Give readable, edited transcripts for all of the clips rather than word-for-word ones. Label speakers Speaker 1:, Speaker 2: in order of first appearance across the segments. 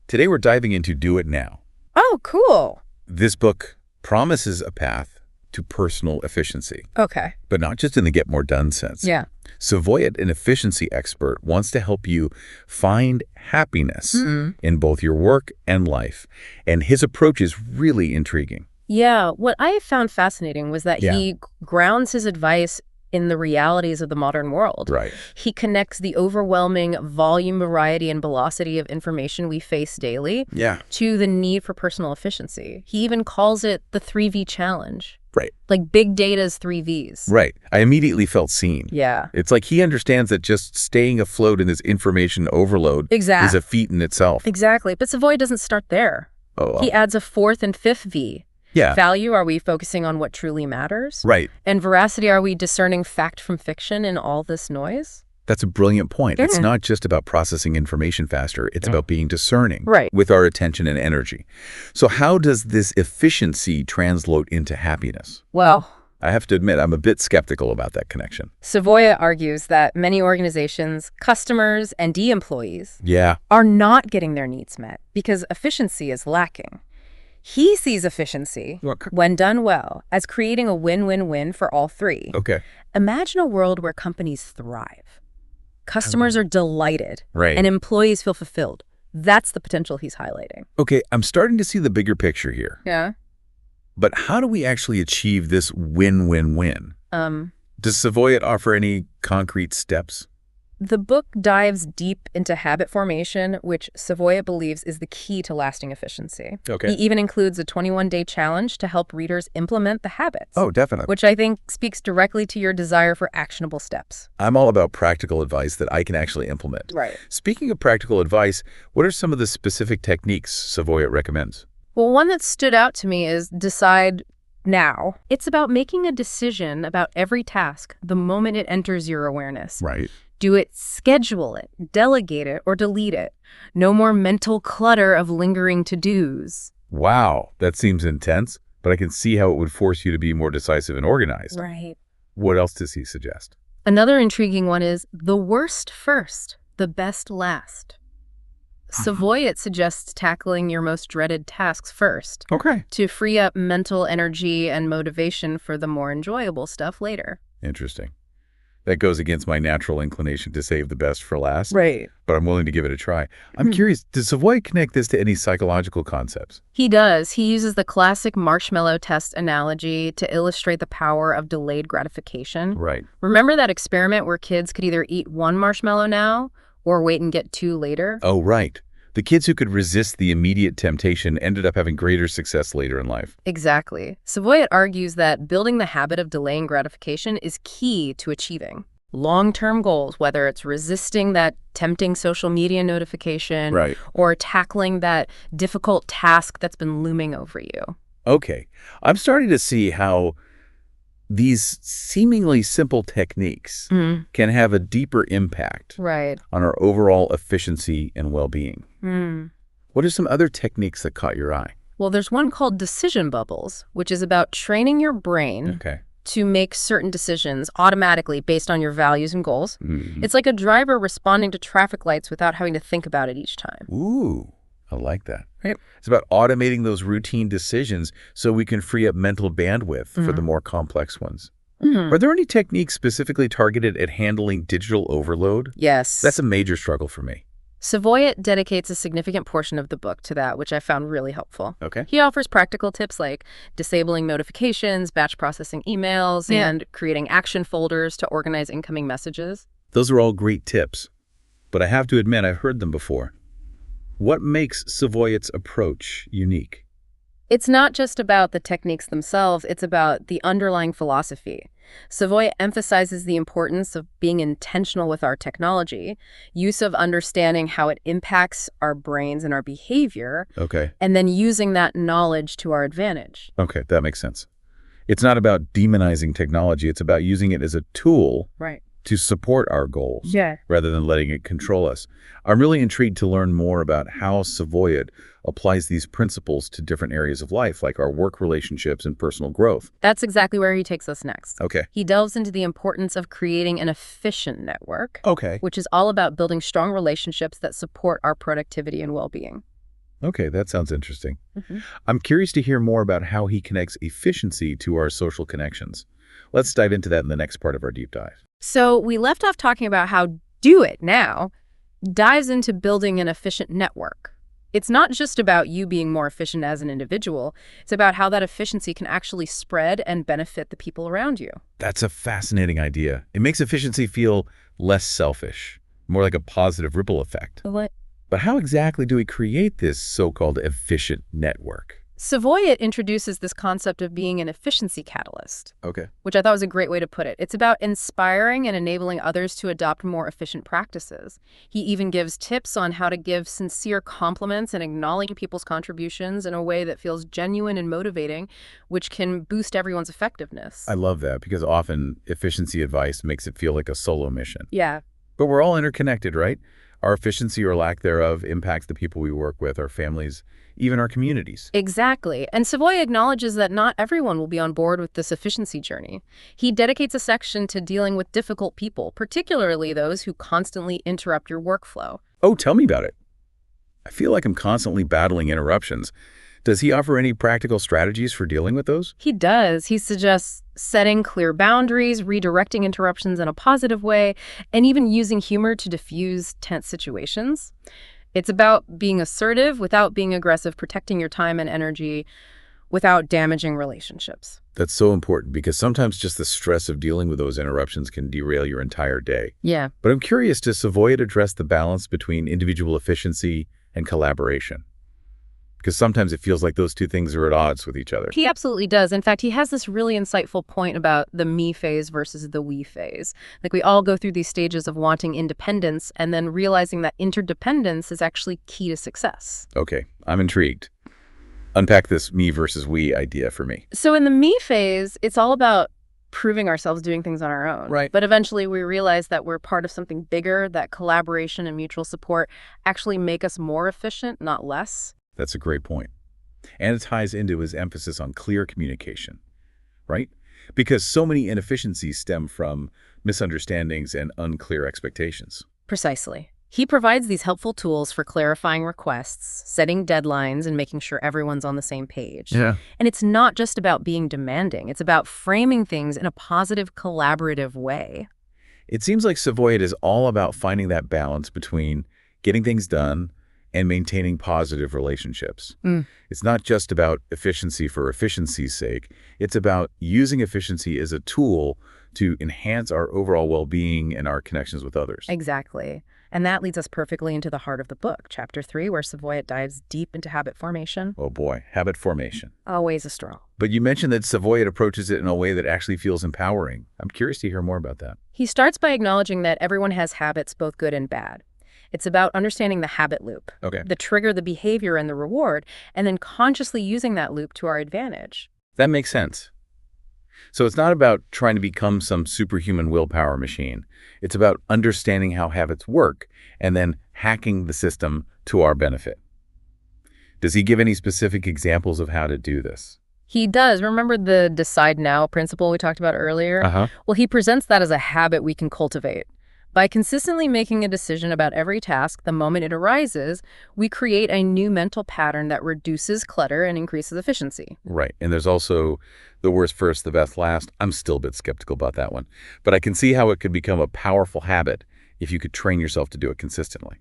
Speaker 1: Today we're diving into Do It Now.
Speaker 2: Oh, cool.
Speaker 1: This book promises a path to personal efficiency,
Speaker 2: Okay.
Speaker 1: but not just in the get more done sense.
Speaker 2: Yeah.
Speaker 1: Savoyet, an efficiency expert, wants to help you find happiness in both your work and life. And his approach is really intriguing.
Speaker 2: Yeah. What I found fascinating was that he grounds his advice in the realities of the modern world.
Speaker 1: Right.
Speaker 2: He connects the overwhelming volume, variety, and velocity of information we face daily to the need for personal efficiency. He even calls it the 3V challenge.
Speaker 1: Right.
Speaker 2: Like big data's 3Vs.
Speaker 1: Right. I immediately felt seen.
Speaker 2: Yeah.
Speaker 1: It's like he understands that just staying afloat in this information overload is a feat in itself.
Speaker 2: Exactly. But Savoy doesn't start there. He adds a fourth and fifth V.
Speaker 1: Yeah.
Speaker 2: Value, are we focusing on what truly matters?
Speaker 1: Right.
Speaker 2: And veracity, are we discerning fact from fiction in all this noise?
Speaker 1: That's a brilliant point. It's not just about processing information faster. It's about being discerning with our attention and energy. So how does this efficiency translate into happiness?
Speaker 2: Well,
Speaker 1: I have to admit, I'm a bit skeptical about that connection.
Speaker 2: Savoy argues that many organizations, customers, and employees are not getting their needs met because efficiency is lacking. He sees efficiency, when done well, as creating a win-win-win for all three.
Speaker 1: Okay.
Speaker 2: Imagine a world where companies thrive. Customers are delighted, and employees feel fulfilled. That's the potential he's highlighting.
Speaker 1: Okay, I'm starting to see the bigger picture here.
Speaker 2: Yeah.
Speaker 1: But how do we actually achieve this win-win-win? Does Savoyet offer any concrete steps?
Speaker 2: The book dives deep into habit formation, which Savoyet believes is the key to lasting efficiency.
Speaker 1: Okay.
Speaker 2: He even includes a 21-day challenge to help readers implement the habits.
Speaker 1: Oh, definitely.
Speaker 2: Which I think speaks directly to your desire for actionable steps.
Speaker 1: I'm all about practical advice that I can actually implement.
Speaker 2: Right.
Speaker 1: Speaking of practical advice, what are some of the specific techniques Savoyet recommends?
Speaker 2: Well, one that stood out to me is decide now. It's about making a decision about every task the moment it enters your awareness.
Speaker 1: Right.
Speaker 2: Do it, schedule it, delegate it, or delete it. No more mental clutter of lingering to-dos.
Speaker 1: Wow, that seems intense, but I can see how it would force you to be more decisive and organized.
Speaker 2: Right.
Speaker 1: What else does he suggest?
Speaker 2: Another intriguing one is the worst first, the best last. Savoyet suggests tackling your most dreaded tasks first.
Speaker 1: Okay.
Speaker 2: To free up mental energy and motivation for the more enjoyable stuff later.
Speaker 1: Interesting. That goes against my natural inclination to save the best for last.
Speaker 2: Right.
Speaker 1: But I'm willing to give it a try. I'm curious, does Savoy connect this to any psychological concepts?
Speaker 2: He does. He uses the classic marshmallow test analogy to illustrate the power of delayed gratification.
Speaker 1: Right.
Speaker 2: Remember that experiment where kids could either eat one marshmallow now or wait and get two later?
Speaker 1: Oh, right. The kids who could resist the immediate temptation ended up having greater success later in life.
Speaker 2: Exactly. Savoyet argues that building the habit of delaying gratification is key to achieving long-term goals, whether it's resisting that tempting social media notification or tackling that difficult task that's been looming over you.
Speaker 1: Okay. I'm starting to see how these seemingly simple techniques can have a deeper impact on our overall efficiency and well-being. What are some other techniques that caught your eye?
Speaker 2: Well, there's one called decision bubbles, which is about training your brain to make certain decisions automatically based on your values and goals. It's like a driver responding to traffic lights without having to think about it each time.
Speaker 1: Ooh, I like that. It's about automating those routine decisions so we can free up mental bandwidth for the more complex ones. Are there any techniques specifically targeted at handling digital overload?
Speaker 2: Yes.
Speaker 1: That's a major struggle for me.
Speaker 2: Savoyet dedicates a significant portion of the book to that, which I found really helpful.
Speaker 1: Okay.
Speaker 2: He offers practical tips like disabling notifications, batch processing emails, and creating action folders to organize incoming messages.
Speaker 1: Those are all great tips, but I have to admit I've heard them before. What makes Savoyet's approach unique?
Speaker 2: It's not just about the techniques themselves, it's about the underlying philosophy. Savoyet emphasizes the importance of being intentional with our technology, use of understanding how it impacts our brains and our behavior, and then using that knowledge to our advantage.
Speaker 1: Okay, that makes sense. It's not about demonizing technology, it's about using it as a tool to support our goals rather than letting it control us. I'm really intrigued to learn more about how Savoyet applies these principles to different areas of life, like our work relationships and personal growth.
Speaker 2: That's exactly where he takes us next.
Speaker 1: Okay.
Speaker 2: He delves into the importance of creating an efficient network,
Speaker 1: Okay.
Speaker 2: which is all about building strong relationships that support our productivity and well-being.
Speaker 1: Okay, that sounds interesting.
Speaker 2: Mm-hmm.
Speaker 1: I'm curious to hear more about how he connects efficiency to our social connections. Let's dive into that in the next part of our deep dive.
Speaker 2: So we left off talking about how Do It Now dives into building an efficient network. It's not just about you being more efficient as an individual. It's about how that efficiency can actually spread and benefit the people around you.
Speaker 1: That's a fascinating idea. It makes efficiency feel less selfish, more like a positive ripple effect.
Speaker 2: What?
Speaker 1: But how exactly do we create this so-called efficient network?
Speaker 2: Savoy introduces this concept of being an efficiency catalyst,
Speaker 1: Okay.
Speaker 2: which I thought was a great way to put it. It's about inspiring and enabling others to adopt more efficient practices. He even gives tips on how to give sincere compliments and acknowledge people's contributions in a way that feels genuine and motivating, which can boost everyone's effectiveness.
Speaker 1: I love that because often efficiency advice makes it feel like a solo mission.
Speaker 2: Yeah.
Speaker 1: But we're all interconnected, right? Our efficiency or lack thereof impacts the people we work with, our families, even our communities.
Speaker 2: Exactly. And Savoy acknowledges that not everyone will be on board with this efficiency journey. He dedicates a section to dealing with difficult people, particularly those who constantly interrupt your workflow.
Speaker 1: Oh, tell me about it. I feel like I'm constantly battling interruptions. Does he offer any practical strategies for dealing with those?
Speaker 2: He does. He suggests setting clear boundaries, redirecting interruptions in a positive way, and even using humor to diffuse tense situations. It's about being assertive without being aggressive, protecting your time and energy without damaging relationships.
Speaker 1: That's so important because sometimes just the stress of dealing with those interruptions can derail your entire day.
Speaker 2: Yeah.
Speaker 1: But I'm curious, does Savoy address the balance between individual efficiency and collaboration? Because sometimes it feels like those two things are at odds with each other.
Speaker 2: He absolutely does. In fact, he has this really insightful point about the me phase versus the we phase. Like, we all go through these stages of wanting independence and then realizing that interdependence is actually key to success.
Speaker 1: Okay, I'm intrigued. Unpack this me versus we idea for me.
Speaker 2: So in the me phase, it's all about proving ourselves doing things on our own.
Speaker 1: Right.
Speaker 2: But eventually we realize that we're part of something bigger, that collaboration and mutual support actually make us more efficient, not less.
Speaker 1: That's a great point. And it ties into his emphasis on clear communication, right? Because so many inefficiencies stem from misunderstandings and unclear expectations.
Speaker 2: Precisely. He provides these helpful tools for clarifying requests, setting deadlines, and making sure everyone's on the same page.
Speaker 1: Yeah.
Speaker 2: And it's not just about being demanding. It's about framing things in a positive, collaborative way.
Speaker 1: It seems like Savoy is all about finding that balance between getting things done and maintaining positive relationships. It's not just about efficiency for efficiency's sake. It's about using efficiency as a tool to enhance our overall well-being and our connections with others.
Speaker 2: Exactly. And that leads us perfectly into the heart of the book, Chapter 3, where Savoy dives deep into habit formation.
Speaker 1: Oh boy, habit formation.
Speaker 2: Always a struggle.
Speaker 1: But you mentioned that Savoy approaches it in a way that actually feels empowering. I'm curious to hear more about that.
Speaker 2: He starts by acknowledging that everyone has habits, both good and bad. It's about understanding the habit loop, the trigger, the behavior, and the reward, and then consciously using that loop to our advantage.
Speaker 1: That makes sense. So it's not about trying to become some superhuman willpower machine. It's about understanding how habits work and then hacking the system to our benefit. Does he give any specific examples of how to do this?
Speaker 2: He does. Remember the decide now principle we talked about earlier? Well, he presents that as a habit we can cultivate. By consistently making a decision about every task the moment it arises, we create a new mental pattern that reduces clutter and increases efficiency.
Speaker 1: Right. And there's also the worst first, the best last. I'm still a bit skeptical about that one. But I can see how it could become a powerful habit if you could train yourself to do it consistently.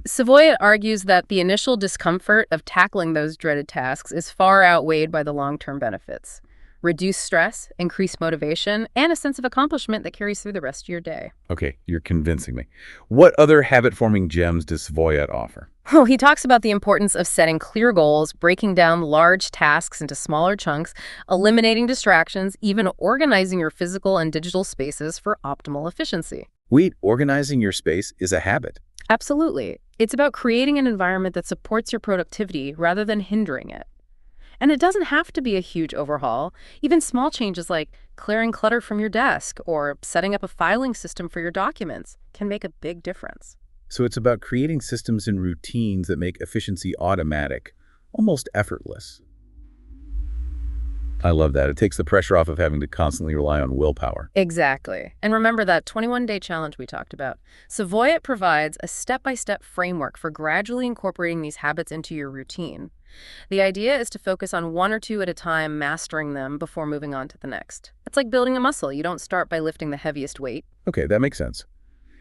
Speaker 2: Savoy argues that the initial discomfort of tackling those dreaded tasks is far outweighed by the long-term benefits. Reduce stress, increase motivation, and a sense of accomplishment that carries through the rest of your day.
Speaker 1: Okay, you're convincing me. What other habit-forming gems does Savoy offer?
Speaker 2: Oh, he talks about the importance of setting clear goals, breaking down large tasks into smaller chunks, eliminating distractions, even organizing your physical and digital spaces for optimal efficiency.
Speaker 1: Wait, organizing your space is a habit?
Speaker 2: Absolutely. It's about creating an environment that supports your productivity rather than hindering it. And it doesn't have to be a huge overhaul. Even small changes like clearing clutter from your desk or setting up a filing system for your documents can make a big difference.
Speaker 1: So it's about creating systems and routines that make efficiency automatic, almost effortless. I love that. It takes the pressure off of having to constantly rely on willpower.
Speaker 2: Exactly. And remember that 21-day challenge we talked about. Savoy provides a step-by-step framework for gradually incorporating these habits into your routine. The idea is to focus on one or two at a time, mastering them before moving on to the next. It's like building a muscle. You don't start by lifting the heaviest weight.
Speaker 1: Okay, that makes sense.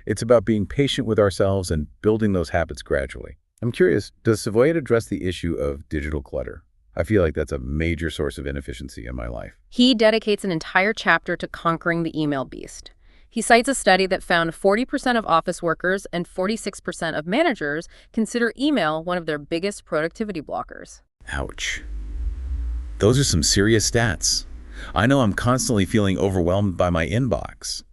Speaker 1: It's about being patient with ourselves and building those habits gradually. I'm curious, does Savoy address the issue of digital clutter? I feel like that's a major source of inefficiency in my life.
Speaker 2: He dedicates an entire chapter to conquering the email beast. He cites a study that found 40% of office workers and 46% of managers consider email one of their biggest productivity blockers.
Speaker 1: Ouch. Those are some serious stats. I know I'm constantly feeling overwhelmed by my inbox.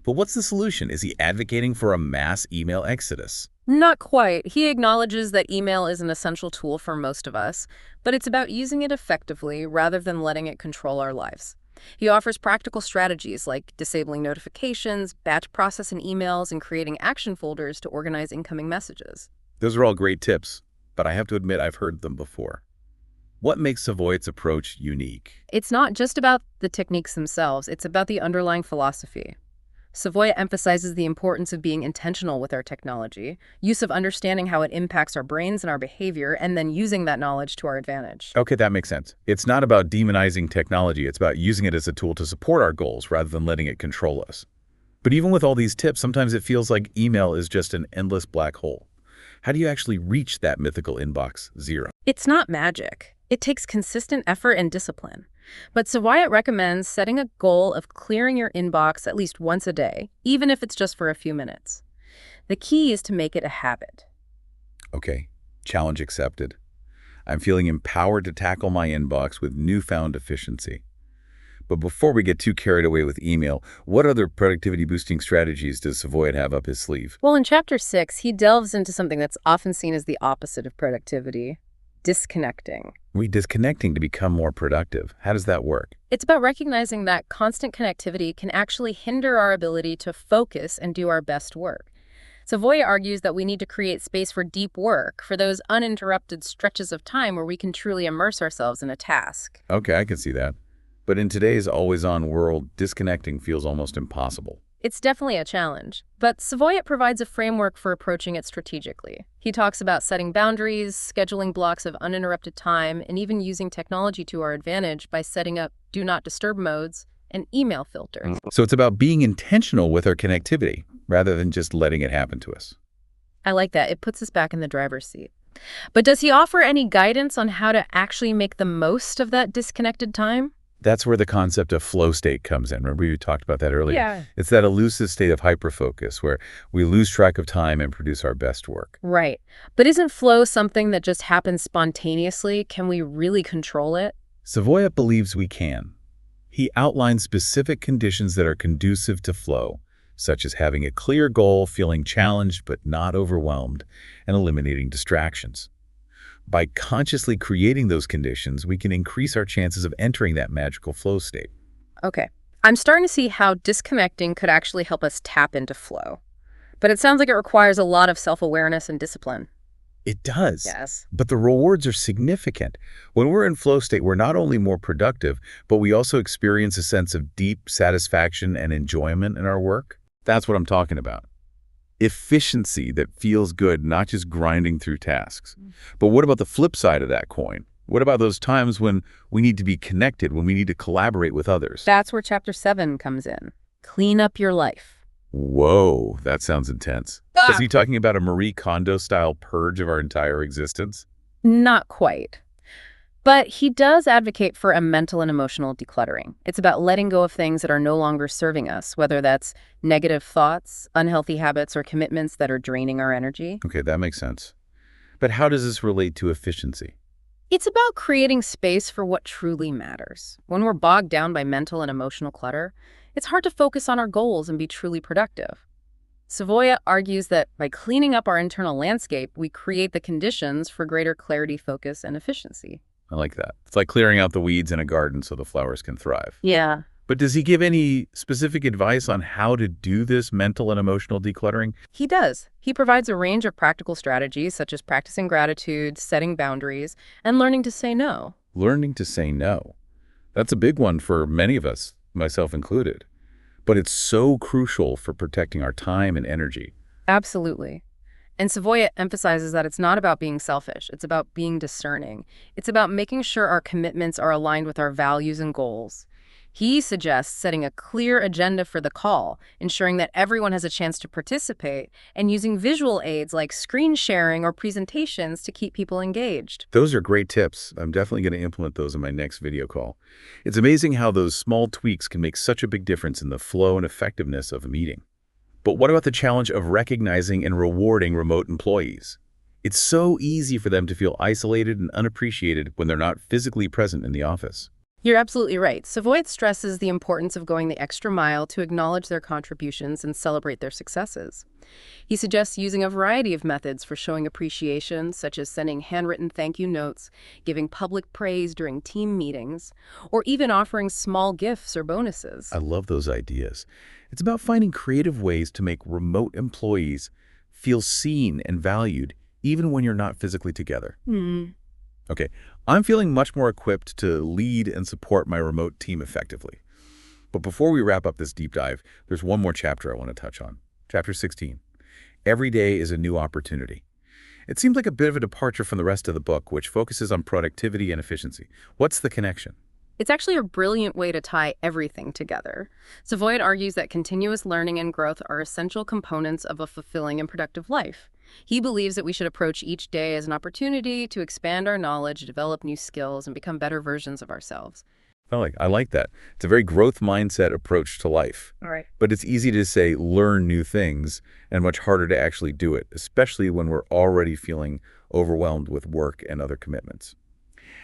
Speaker 1: But what's the solution? Is he advocating for a mass email exodus?
Speaker 2: Not quite. He acknowledges that email is an essential tool for most of us, but it's about using it effectively rather than letting it control our lives. He offers practical strategies like disabling notifications, batch processing emails, and creating action folders to organize incoming messages.
Speaker 1: Those are all great tips, but I have to admit I've heard them before. What makes Savoy's approach unique?
Speaker 2: It's not just about the techniques themselves, it's about the underlying philosophy. Savoy emphasizes the importance of being intentional with our technology, use of understanding how it impacts our brains and our behavior, and then using that knowledge to our advantage.
Speaker 1: Okay, that makes sense. It's not about demonizing technology. It's about using it as a tool to support our goals rather than letting it control us. But even with all these tips, sometimes it feels like email is just an endless black hole. How do you actually reach that mythical inbox zero?
Speaker 2: It's not magic. It takes consistent effort and discipline. But Savoy recommends setting a goal of clearing your inbox at least once a day, even if it's just for a few minutes. The key is to make it a habit.
Speaker 1: Okay, challenge accepted. I'm feeling empowered to tackle my inbox with newfound efficiency. But before we get too carried away with email, what other productivity-boosting strategies does Savoy have up his sleeve?
Speaker 2: Well, in Chapter 6, he delves into something that's often seen as the opposite of productivity: disconnecting.
Speaker 1: Disconnecting to become more productive. How does that work?
Speaker 2: It's about recognizing that constant connectivity can actually hinder our ability to focus and do our best work. Savoy argues that we need to create space for deep work, for those uninterrupted stretches of time where we can truly immerse ourselves in a task.
Speaker 1: Okay, I can see that. But in today's always-on world, disconnecting feels almost impossible.
Speaker 2: It's definitely a challenge, but Savoy provides a framework for approaching it strategically. He talks about setting boundaries, scheduling blocks of uninterrupted time, and even using technology to our advantage by setting up do not disturb modes and email filters.
Speaker 1: So it's about being intentional with our connectivity rather than just letting it happen to us.
Speaker 2: I like that. It puts us back in the driver's seat. But does he offer any guidance on how to actually make the most of that disconnected time?
Speaker 1: That's where the concept of flow state comes in. Remember we talked about that earlier?
Speaker 2: Yeah.
Speaker 1: It's that elusive state of hyperfocus where we lose track of time and produce our best work.
Speaker 2: Right. But isn't flow something that just happens spontaneously? Can we really control it?
Speaker 1: Savoy believes we can. He outlines specific conditions that are conducive to flow, such as having a clear goal, feeling challenged but not overwhelmed, and eliminating distractions. By consciously creating those conditions, we can increase our chances of entering that magical flow state.
Speaker 2: Okay. I'm starting to see how disconnecting could actually help us tap into flow. But it sounds like it requires a lot of self-awareness and discipline.
Speaker 1: It does.
Speaker 2: Yes.
Speaker 1: But the rewards are significant. When we're in flow state, we're not only more productive, but we also experience a sense of deep satisfaction and enjoyment in our work. That's what I'm talking about. Efficiency that feels good, not just grinding through tasks. But what about the flip side of that coin? What about those times when we need to be connected, when we need to collaborate with others?
Speaker 2: That's where Chapter 7 comes in. Clean up your life.
Speaker 1: Whoa, that sounds intense. Is he talking about a Marie Kondo-style purge of our entire existence?
Speaker 2: Not quite. But he does advocate for a mental and emotional decluttering. It's about letting go of things that are no longer serving us, whether that's negative thoughts, unhealthy habits, or commitments that are draining our energy.
Speaker 1: Okay, that makes sense. But how does this relate to efficiency?
Speaker 2: It's about creating space for what truly matters. When we're bogged down by mental and emotional clutter, it's hard to focus on our goals and be truly productive. Savoy argues that by cleaning up our internal landscape, we create the conditions for greater clarity, focus, and efficiency.
Speaker 1: I like that. It's like clearing out the weeds in a garden so the flowers can thrive.
Speaker 2: Yeah.
Speaker 1: But does he give any specific advice on how to do this mental and emotional decluttering?
Speaker 2: He does. He provides a range of practical strategies, such as practicing gratitude, setting boundaries, and learning to say no.
Speaker 1: Learning to say no. That's a big one for many of us, myself included. But it's so crucial for protecting our time and energy.
Speaker 2: Absolutely. And Savoy emphasizes that it's not about being selfish. It's about being discerning. It's about making sure our commitments are aligned with our values and goals. He suggests setting a clear agenda for the call, ensuring that everyone has a chance to participate, and using visual aids like screen sharing or presentations to keep people engaged.
Speaker 1: Those are great tips. I'm definitely going to implement those in my next video call. It's amazing how those small tweaks can make such a big difference in the flow and effectiveness of a meeting. But what about the challenge of recognizing and rewarding remote employees? It's so easy for them to feel isolated and unappreciated when they're not physically present in the office.
Speaker 2: You're absolutely right. Savoy stresses the importance of going the extra mile to acknowledge their contributions and celebrate their successes. He suggests using a variety of methods for showing appreciation, such as sending handwritten thank you notes, giving public praise during team meetings, or even offering small gifts or bonuses.
Speaker 1: I love those ideas. It's about finding creative ways to make remote employees feel seen and valued, even when you're not physically together. Okay, I'm feeling much more equipped to lead and support my remote team effectively. But before we wrap up this deep dive, there's one more chapter I want to touch on. Chapter 16. Every day is a new opportunity. It seems like a bit of a departure from the rest of the book, which focuses on productivity and efficiency. What's the connection?
Speaker 2: It's actually a brilliant way to tie everything together. Savoy argues that continuous learning and growth are essential components of a fulfilling and productive life. He believes that we should approach each day as an opportunity to expand our knowledge, develop new skills, and become better versions of ourselves.
Speaker 1: I like that. It's a very growth mindset approach to life.
Speaker 2: All right.
Speaker 1: But it's easy to say learn new things and much harder to actually do it, especially when we're already feeling overwhelmed with work and other commitments.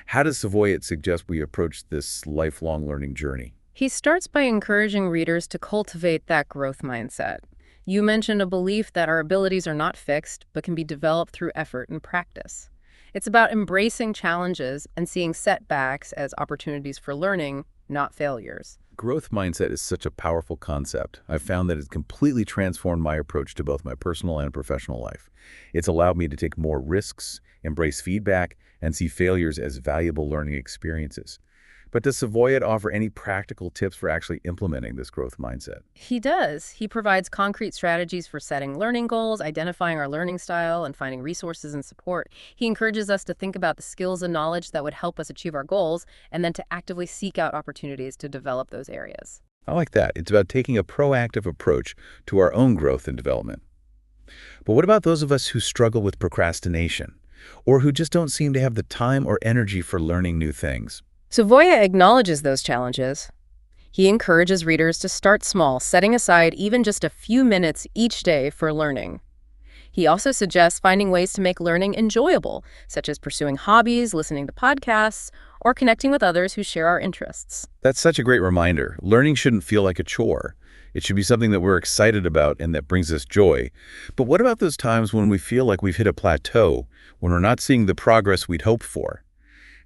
Speaker 1: How does Savoy suggest we approach this lifelong learning journey?
Speaker 2: He starts by encouraging readers to cultivate that growth mindset. You mentioned a belief that our abilities are not fixed, but can be developed through effort and practice. It's about embracing challenges and seeing setbacks as opportunities for learning, not failures.
Speaker 1: Growth mindset is such a powerful concept. I've found that it's completely transformed my approach to both my personal and professional life. It's allowed me to take more risks, embrace feedback, and see failures as valuable learning experiences. But does Savoy offer any practical tips for actually implementing this growth mindset?
Speaker 2: He does. He provides concrete strategies for setting learning goals, identifying our learning style, and finding resources and support. He encourages us to think about the skills and knowledge that would help us achieve our goals, and then to actively seek out opportunities to develop those areas.
Speaker 1: I like that. It's about taking a proactive approach to our own growth and development. But what about those of us who struggle with procrastination, or who just don't seem to have the time or energy for learning new things?
Speaker 2: Savoy acknowledges those challenges. He encourages readers to start small, setting aside even just a few minutes each day for learning. He also suggests finding ways to make learning enjoyable, such as pursuing hobbies, listening to podcasts, or connecting with others who share our interests.
Speaker 1: That's such a great reminder. Learning shouldn't feel like a chore. It should be something that we're excited about and that brings us joy. But what about those times when we feel like we've hit a plateau, when we're not seeing the progress we'd hoped for?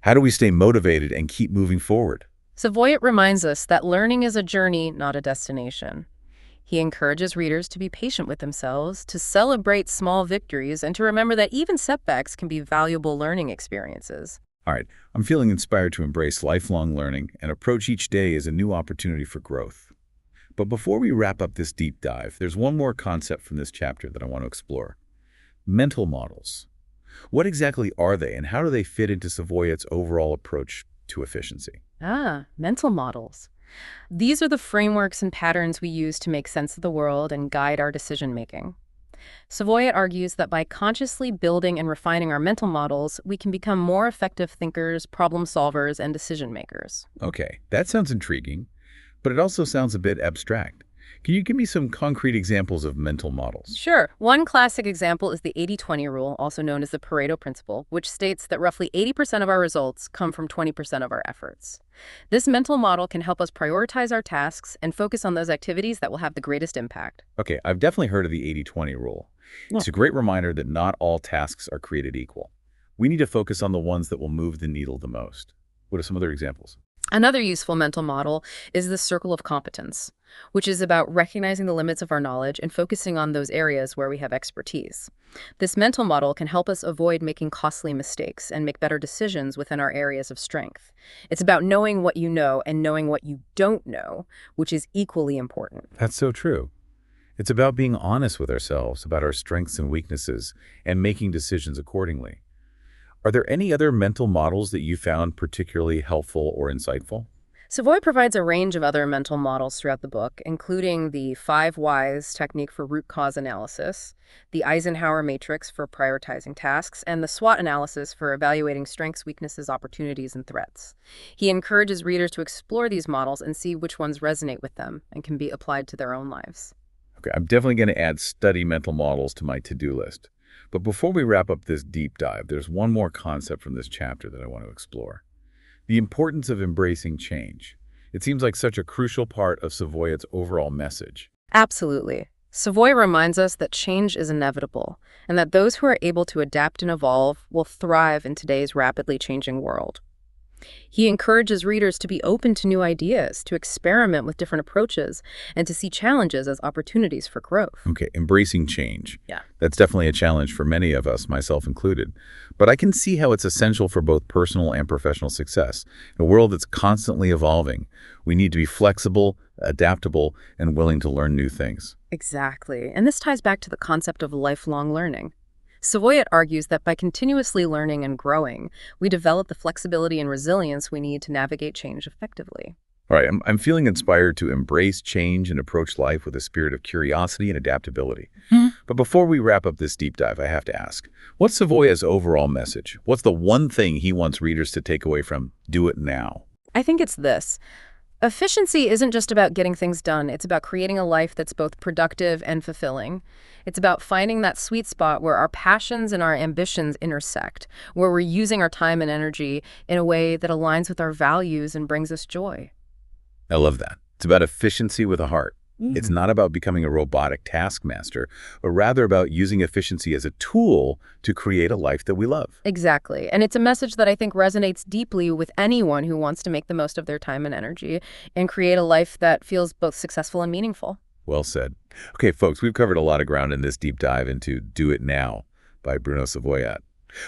Speaker 1: How do we stay motivated and keep moving forward?
Speaker 2: Savoy reminds us that learning is a journey, not a destination. He encourages readers to be patient with themselves, to celebrate small victories, and to remember that even setbacks can be valuable learning experiences.
Speaker 1: All right, I'm feeling inspired to embrace lifelong learning and approach each day as a new opportunity for growth. But before we wrap up this deep dive, there's one more concept from this chapter that I want to explore. Mental models. What exactly are they, and how do they fit into Savoy's overall approach to efficiency?
Speaker 2: Mental models. These are the frameworks and patterns we use to make sense of the world and guide our decision-making. Savoy argues that by consciously building and refining our mental models, we can become more effective thinkers, problem solvers, and decision-makers.
Speaker 1: Okay, that sounds intriguing, but it also sounds a bit abstract. Can you give me some concrete examples of mental models?
Speaker 2: Sure. One classic example is the 80-20 rule, also known as the Pareto principle, which states that roughly 80% of our results come from 20% of our efforts. This mental model can help us prioritize our tasks and focus on those activities that will have the greatest impact.
Speaker 1: Okay, I've definitely heard of the 80-20 rule. It's a great reminder that not all tasks are created equal. We need to focus on the ones that will move the needle the most. What are some other examples?
Speaker 2: Another useful mental model is the circle of competence, which is about recognizing the limits of our knowledge and focusing on those areas where we have expertise. This mental model can help us avoid making costly mistakes and make better decisions within our areas of strength. It's about knowing what you know and knowing what you don't know, which is equally important.
Speaker 1: That's so true. It's about being honest with ourselves about our strengths and weaknesses and making decisions accordingly. Are there any other mental models that you found particularly helpful or insightful?
Speaker 2: Savoy provides a range of other mental models throughout the book, including the 5 whys technique for root cause analysis, the Eisenhower matrix for prioritizing tasks, and the SWOT analysis for evaluating strengths, weaknesses, opportunities, and threats. He encourages readers to explore these models and see which ones resonate with them and can be applied to their own lives.
Speaker 1: Okay, I'm definitely going to add study mental models to my to-do list. But before we wrap up this deep dive, there's one more concept from this chapter that I want to explore. The importance of embracing change. It seems like such a crucial part of Savoyet's overall message.
Speaker 2: Absolutely. Savoy reminds us that change is inevitable, and that those who are able to adapt and evolve will thrive in today's rapidly changing world. He encourages readers to be open to new ideas, to experiment with different approaches, and to see challenges as opportunities for growth.
Speaker 1: Okay, embracing change.
Speaker 2: Yeah.
Speaker 1: That's definitely a challenge for many of us, myself included. But I can see how it's essential for both personal and professional success. In a world that's constantly evolving, we need to be flexible, adaptable, and willing to learn new things.
Speaker 2: Exactly. And this ties back to the concept of lifelong learning. Savoyet argues that by continuously learning and growing, we develop the flexibility and resilience we need to navigate change effectively.
Speaker 1: All right, I'm feeling inspired to embrace change and approach life with a spirit of curiosity and adaptability. But before we wrap up this deep dive, I have to ask, what's Savoyet's overall message? What's the one thing he wants readers to take away from Do It Now?
Speaker 2: I think it's this. Efficiency isn't just about getting things done. It's about creating a life that's both productive and fulfilling. It's about finding that sweet spot where our passions and our ambitions intersect, where we're using our time and energy in a way that aligns with our values and brings us joy.
Speaker 1: I love that. It's about efficiency with a heart. It's not about becoming a robotic taskmaster, but rather about using efficiency as a tool to create a life that we love.
Speaker 2: Exactly. And it's a message that I think resonates deeply with anyone who wants to make the most of their time and energy and create a life that feels both successful and meaningful.
Speaker 1: Well said. Okay, folks, we've covered a lot of ground in this deep dive into Do It Now by Bruno Savoyet.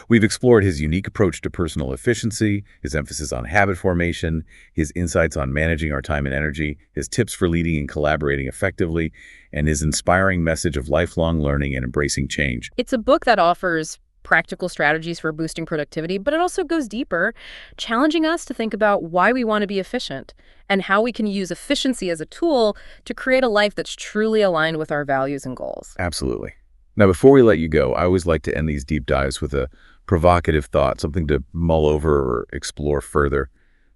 Speaker 1: We've explored his unique approach to personal efficiency, his emphasis on habit formation, his insights on managing our time and energy, his tips for leading and collaborating effectively, and his inspiring message of lifelong learning and embracing change.
Speaker 2: It's a book that offers practical strategies for boosting productivity, but it also goes deeper, challenging us to think about why we want to be efficient and how we can use efficiency as a tool to create a life that's truly aligned with our values and goals.
Speaker 1: Absolutely. Now, before we let you go, I always like to end these deep dives with a provocative thought, something to mull over or explore further.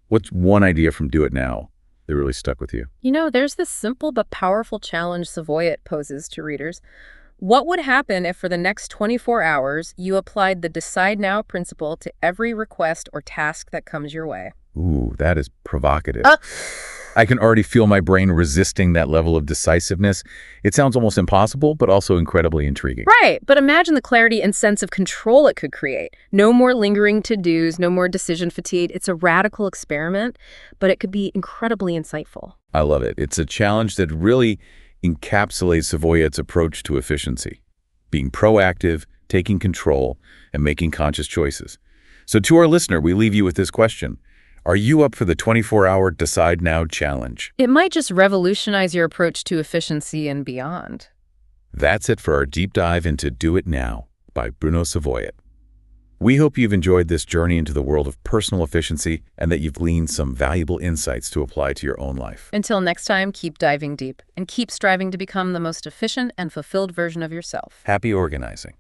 Speaker 1: What's one idea from Do It Now that really stuck with you?
Speaker 2: You know, there's this simple but powerful challenge Savoyet poses to readers. What would happen if for the next 24 hours you applied the Decide Now principle to every request or task that comes your way?
Speaker 1: Ooh, that is provocative. I can already feel my brain resisting that level of decisiveness. It sounds almost impossible, but also incredibly intriguing.
Speaker 2: Right, but imagine the clarity and sense of control it could create. No more lingering to-dos, no more decision fatigue. It's a radical experiment, but it could be incredibly insightful.
Speaker 1: I love it. It's a challenge that really encapsulates Savoyet's approach to efficiency, being proactive, taking control, and making conscious choices. So to our listener, we leave you with this question. Are you up for the 24-hour Decide Now challenge?
Speaker 2: It might just revolutionize your approach to efficiency and beyond.
Speaker 1: That's it for our deep dive into Do It Now by Bruno Savoyet. We hope you've enjoyed this journey into the world of personal efficiency and that you've gleaned some valuable insights to apply to your own life.
Speaker 2: Until next time, keep diving deep and keep striving to become the most efficient and fulfilled version of yourself.
Speaker 1: Happy organizing.